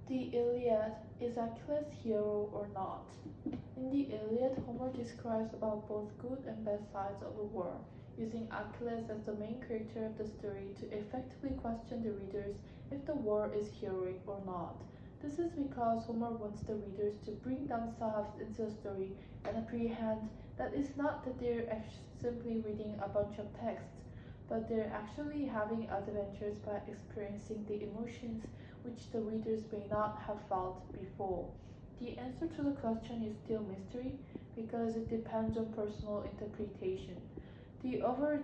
The Iliad, is Achilles hero or not? In the Iliad, Homer describes about both good and bad sides of the war, using Achilles as the main character of the story to effectively question the readers if the war is heroic or not. This is because Homer wants the readers to bring themselves into the story and apprehend that it's not that they're simply reading a bunch of texts, but they're actually having adventures by experiencing the emotions which the readers may not have felt before. The answer to the question is still mystery because it depends on personal interpretation. The over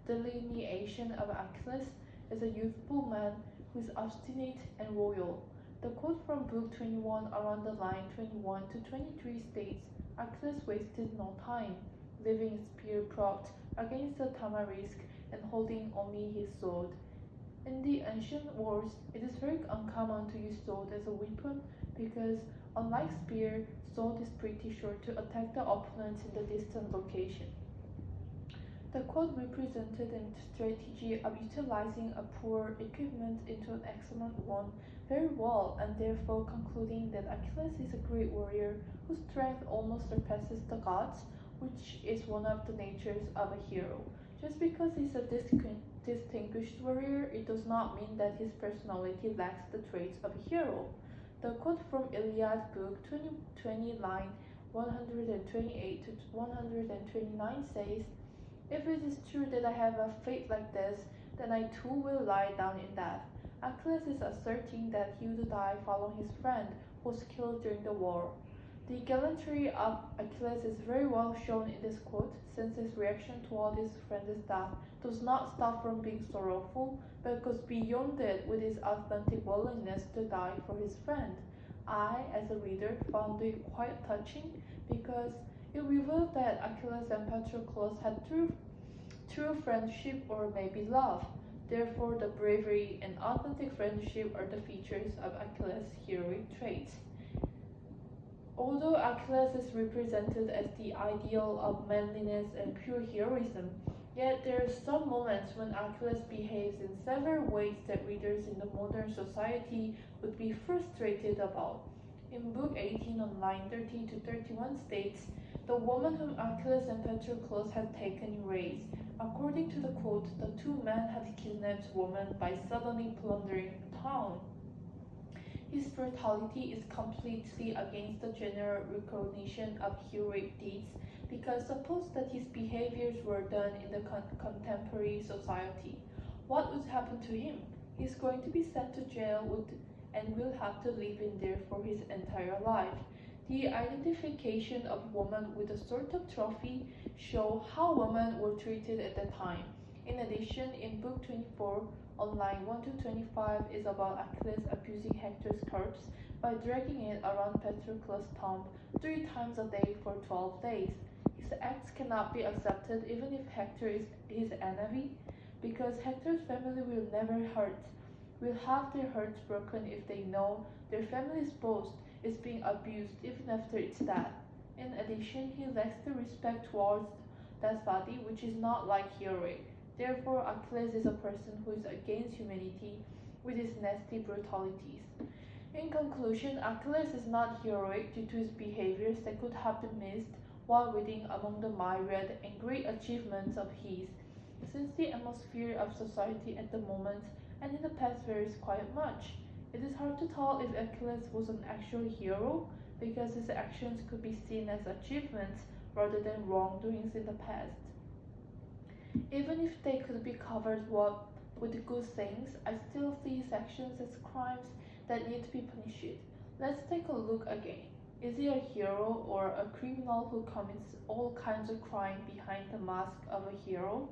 delineation of Achilles is a youthful man who is obstinate and loyal. The quote from Book 21 around the line 21 to 23 states Achilles wasted no time, leaving spear propped against the tamarisk and holding only his sword. In the ancient wars, it is very uncommon to use sword as a weapon because, unlike spear, sword is pretty sure to attack the opponent in the distant location. The quote represented a strategy of utilizing a poor equipment into an excellent one very well, and therefore concluding that Achilles is a great warrior whose strength almost surpasses the gods, which is one of the natures of a hero. Just because he's a distinguished warrior, it does not mean that his personality lacks the traits of a hero. The quote from Iliad book 2020 line 128 to 129 says, "If it is true that I have a fate like this, then I too will lie down in death." Achilles is asserting that he would die following his friend who was killed during the war. The gallantry of Achilles is very well shown in this quote, since his reaction toward his friend's death does not stop from being sorrowful, but goes beyond it with his authentic willingness to die for his friend. I, as a reader, found it quite touching because it revealed that Achilles and Patroclus had true friendship or maybe love. Therefore, the bravery and authentic friendship are the features of Achilles' heroic traits. Although Achilles is represented as the ideal of manliness and pure heroism, yet there are some moments when Achilles behaves in several ways that readers in the modern society would be frustrated about. In Book 18 on line 30 to 31 states, "The woman whom Achilles and Patroclus had taken in raids. According to the quote, the two men had kidnapped woman by suddenly plundering a town. His brutality is completely against the general recognition of heroic deeds because suppose that his behaviors were done in the contemporary society. What would happen to him? He is going to be sent to jail and will have to live in there for his entire life." The identification of women with a sort of trophy show how women were treated at the time. In addition, in Book 24, on line 1 to 25 is about Achilles abusing Hector's corpse by dragging it around Patroclus' tomb 3 times a day for 12 days. His acts cannot be accepted even if Hector is his enemy, because Hector's family will have their hearts broken if they know their family's boast is being abused even after its death. In addition, he lacks the respect towards dead body, which is not like heroic. Therefore, Achilles is a person who is against humanity with his nasty brutalities. In conclusion, Achilles is not heroic due to his behaviors that could have been missed while reading among the myriad and great achievements of his, since the atmosphere of society at the moment and in the past varies quite much. It is hard to tell if Achilles was an actual hero because his actions could be seen as achievements rather than wrongdoings in the past. Even if they could be covered with good things, I still see his actions as crimes that need to be punished. Let's take a look again. Is he a hero or a criminal who commits all kinds of crime behind the mask of a hero?